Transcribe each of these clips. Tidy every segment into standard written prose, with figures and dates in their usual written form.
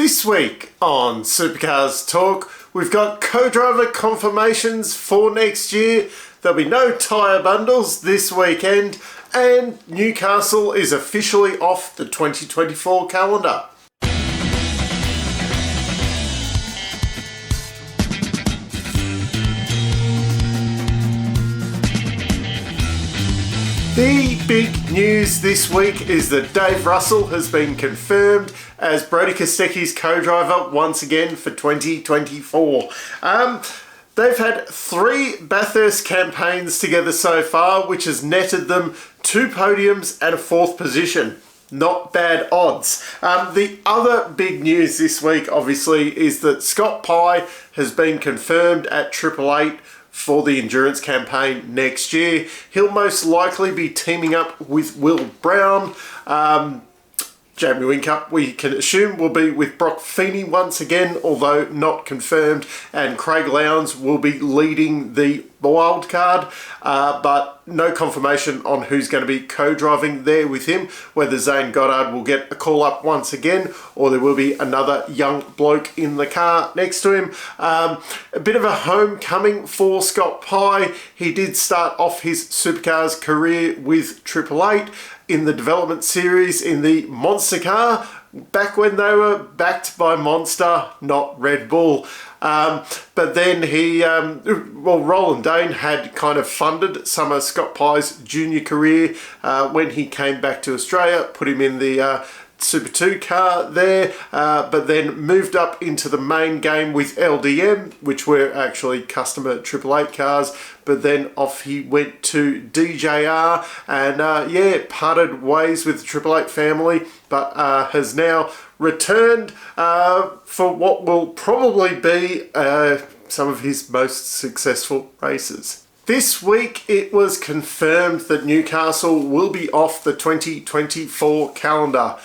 This week on Supercars Talk, we've got co-driver confirmations for next year. There'll be no tyre bundles this weekend, and Newcastle is officially off the 2024 calendar. The big news this week is that Dave Russell has been confirmed as Brodie Kostecki's co-driver once again for 2024. They've had 3 Bathurst campaigns together so far, which has netted them 2 podiums and a 4th position. Not bad odds. The other big news this week, obviously, is that Scott Pye has been confirmed at Triple Eight for the endurance campaign next year. He'll most likely be teaming up with Will Brown. Jamie Whincup, we can assume, will be with Brock Feeney once again, although not confirmed, and Craig Lowndes will be leading the wild card, but no confirmation on who's going to be co-driving there with him, whether Zane Goddard will get a call up once again, or there will be another young bloke in the car next to him. A bit of a homecoming for Scott Pye. He did start off his Supercars career with Triple Eight in the development series in the Monster car, back when they were backed by Monster, not Red Bull. But then he, Roland Dane had kind of funded some of Scott Pye's junior career when he came back to Australia, put him in the Super 2 car there, but then moved up into the main game with LDM, which were actually customer Triple Eight cars, but then off he went to DJR and parted ways with the Triple Eight family, but has now returned for what will probably be some of his most successful races. This week it was confirmed that Newcastle will be off the 2024 calendar.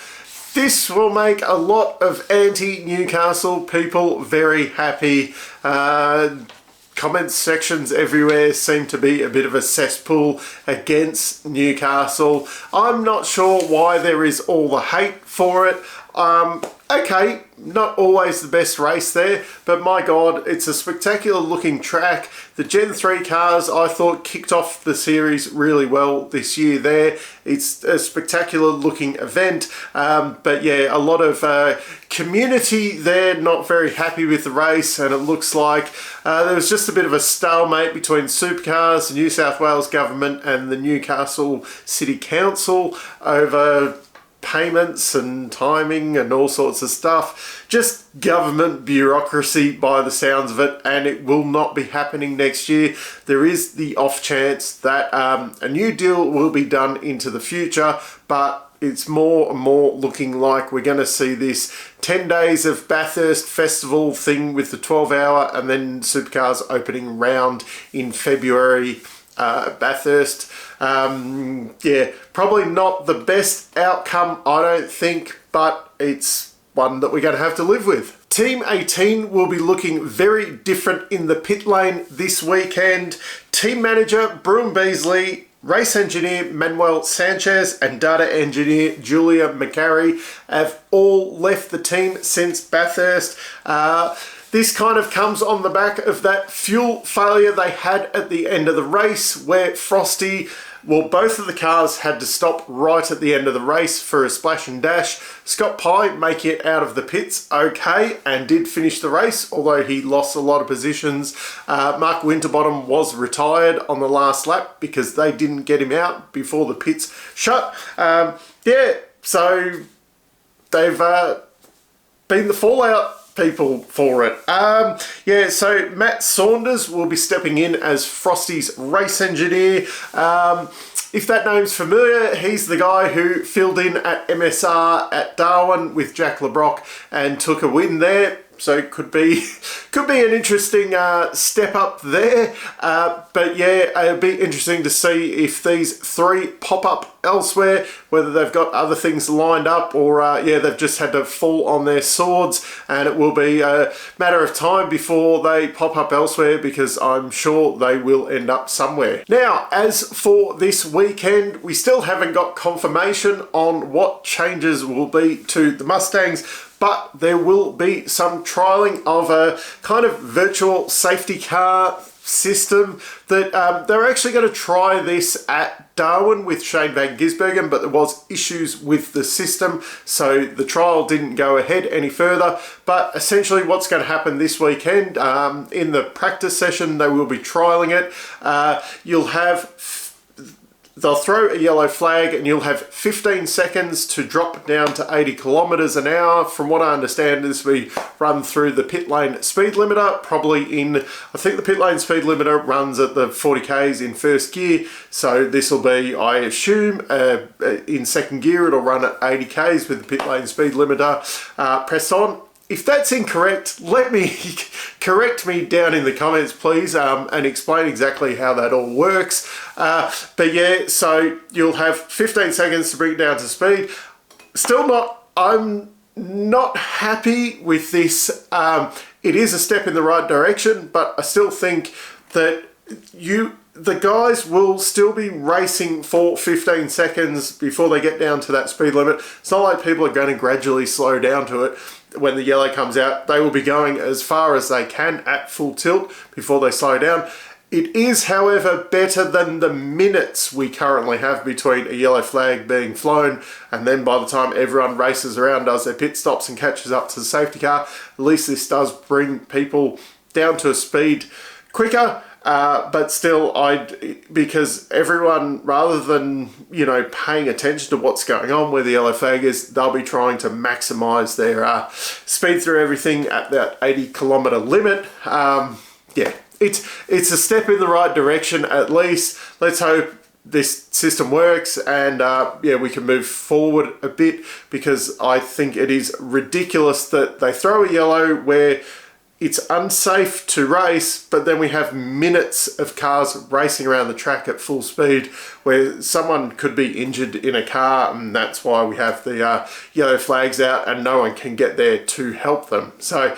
This will make a lot of anti-Newcastle people very happy. Comment sections everywhere seem to be a bit of a cesspool against Newcastle. I'm not sure why there is all the hate for it. Okay, not always the best race there, but my God, it's a spectacular looking track. The Gen 3 cars, I thought, kicked off the series really well this year there. It's a spectacular looking event, but yeah, a lot of community there not very happy with the race, and it looks like there was just a bit of a stalemate between Supercars, the New South Wales government and the Newcastle City Council over payments and timing and all sorts of stuff. Just government bureaucracy by the sounds of it, and it will not be happening next year. There is the off chance that a new deal will be done into the future, but it's more and more looking like we're going to see this 10 days of Bathurst Festival thing with the 12-hour and then Supercars opening round in February. Bathurst, probably not the best outcome, I don't think, but it's one that we're going to have to live with. Team 18 will be looking very different in the pit lane this weekend. Team manager Bruin Beasley, race engineer Manuel Sanchez and data engineer Julia McCarry have all left the team since Bathurst. This kind of comes on the back of that fuel failure they had at the end of the race where Frosty, both of the cars had to stop right at the end of the race for a splash and dash. Scott Pye making it out of the pits okay and did finish the race, although he lost a lot of positions. Mark Winterbottom was retired on the last lap because they didn't get him out before the pits shut. So they've been the fallout people for it. So Matt Saunders will be stepping in as Frosty's race engineer. If that name's familiar, he's the guy who filled in at MSR at Darwin with Jack LeBrock and took a win there. So it could be an interesting step up there. But yeah, it'll be interesting to see if these 3 pop up elsewhere, whether they've got other things lined up or they've just had to fall on their swords, and it will be a matter of time before they pop up elsewhere, because I'm sure they will end up somewhere. Now, as for this weekend, we still haven't got confirmation on what changes will be to the Mustangs, but there will be some trialling of a kind of virtual safety car system that they're actually going to try this at Darwin with Shane Van Gisbergen, but there was issues with the system, so the trial didn't go ahead any further. But essentially what's going to happen this weekend, in the practice session, they will be trialing it. They'll throw a yellow flag and you'll have 15 seconds to drop down to 80 kilometers an hour. From what I understand, this will be run through the pit lane speed limiter, probably I think the pit lane speed limiter runs at the 40 k's in first gear. So this will be, I assume, in second gear, it'll run at 80 k's with the pit lane speed limiter pressed on. If that's incorrect, correct me down in the comments, please, and explain exactly how that all works. But yeah, so you'll have 15 seconds to bring it down to speed. I'm not happy with this. It is a step in the right direction, but I still think that the guys will still be racing for 15 seconds before they get down to that speed limit. It's not like people are going to gradually slow down to it. When the yellow comes out, they will be going as far as they can at full tilt before they slow down. It is, however, better than the minutes we currently have between a yellow flag being flown and then by the time everyone races around, does their pit stops and catches up to the safety car. At least this does bring people down to a speed quicker. But still, because everyone, rather than, paying attention to what's going on where the yellow flag is, they'll be trying to maximize their speed through everything at that 80 kilometer limit. Yeah, it's a step in the right direction at least. Let's hope this system works and yeah, we can move forward a bit, because I think it is ridiculous that they throw a yellow where it's unsafe to race, but then we have minutes of cars racing around the track at full speed where someone could be injured in a car, and that's why we have the yellow flags out and no one can get there to help them. So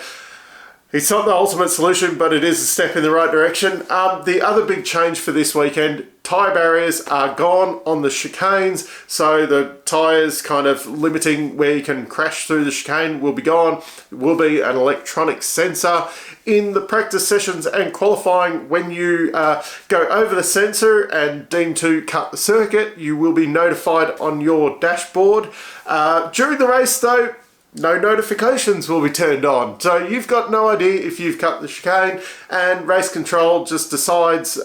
it's not the ultimate solution, but it is a step in the right direction. The other big change for this weekend, tyre barriers are gone on the chicanes, so the tyres kind of limiting where you can crash through the chicane will be gone. It will be an electronic sensor. In the practice sessions and qualifying, when you go over the sensor and deem to cut the circuit, you will be notified on your dashboard. During the race though, no notifications will be turned on. So you've got no idea if you've cut the chicane, and race control just decides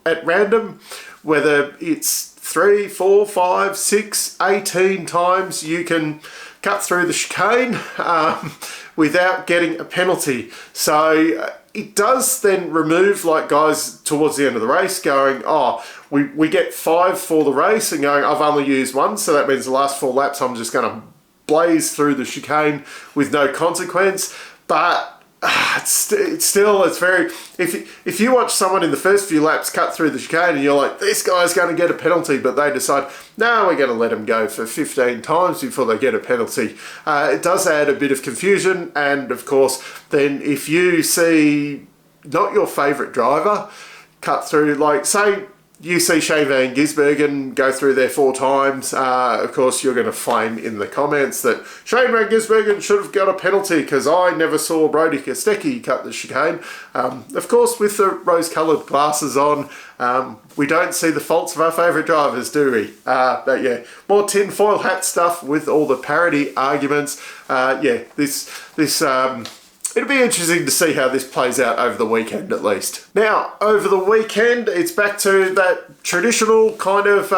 at random whether it's 3, 4, 5, 6, 18 times you can cut through the chicane without getting a penalty. So it does then remove, like, guys towards the end of the race going, oh, we get 5 for the race, and going, I've only used 1, so that means the last 4 laps I'm just going to blaze through the chicane with no consequence. But it's very, if you watch someone in the first few laps cut through the chicane and you're like, this guy's going to get a penalty, but they decide, no, we're going to let him go for 15 times before they get a penalty. It does add a bit of confusion, and of course then if you see not your favourite driver cut through, like say you see Shane Van Gisbergen go through there 4 times, of course you're going to flame in the comments that Shane Van Gisbergen should have got a penalty because I never saw Brodie Kostecki cut the chicane. Of course, with the rose-coloured glasses on, we don't see the faults of our favourite drivers, do we? But yeah, more tinfoil hat stuff with all the parody arguments. Yeah, it'll be interesting to see how this plays out over the weekend at least. Now, over the weekend, it's back to that traditional kind of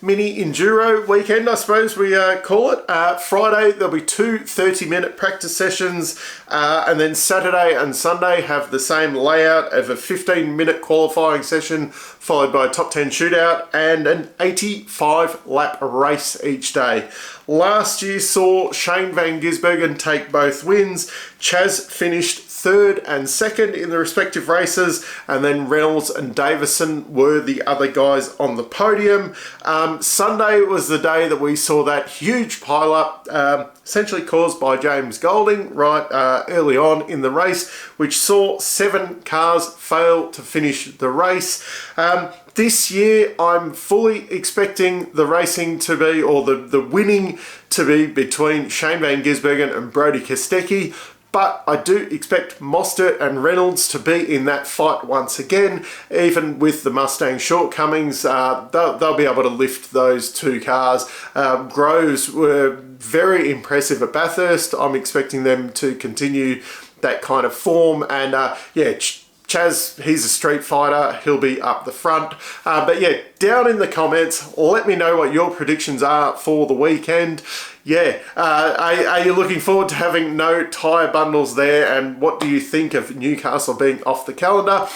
mini enduro weekend, I suppose we call it. Friday, there'll be 2 30-minute practice sessions, and then Saturday and Sunday have the same layout of a 15-minute qualifying session, followed by a top 10 shootout and an 85-lap race each day. Last year saw Shane Van Gisbergen take both wins. Chaz finished 3rd and 2nd in the respective races, and then Reynolds and Davison were the other guys on the podium. Sunday was the day that we saw that huge pile-up. essentially caused by James Golding right early on in the race, which saw 7 cars fail to finish the race. This year, I'm fully expecting the racing to be, or the winning to be, between Shane Van Gisbergen and Brodie Kostecki. But I do expect Mostert and Reynolds to be in that fight once again. Even with the Mustang shortcomings, they'll be able to lift those 2 cars. Groves were very impressive at Bathurst. I'm expecting them to continue that kind of form. And yeah, Chaz, he's a street fighter. He'll be up the front. But yeah, down in the comments, let me know what your predictions are for the weekend. Yeah, are you looking forward to having no tyre bundles there? And what do you think of Newcastle being off the calendar?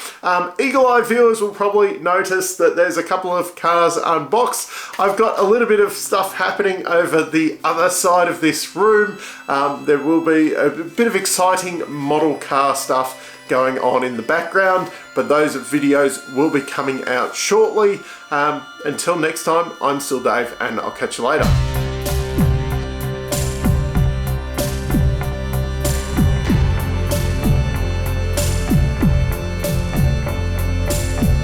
Eagle-eye viewers will probably notice that there's a couple of cars unboxed. I've got a little bit of stuff happening over the other side of this room. There will be a bit of exciting model car stuff going on in the background, but those videos will be coming out shortly. Until next time, I'm still Dave, and I'll catch you later.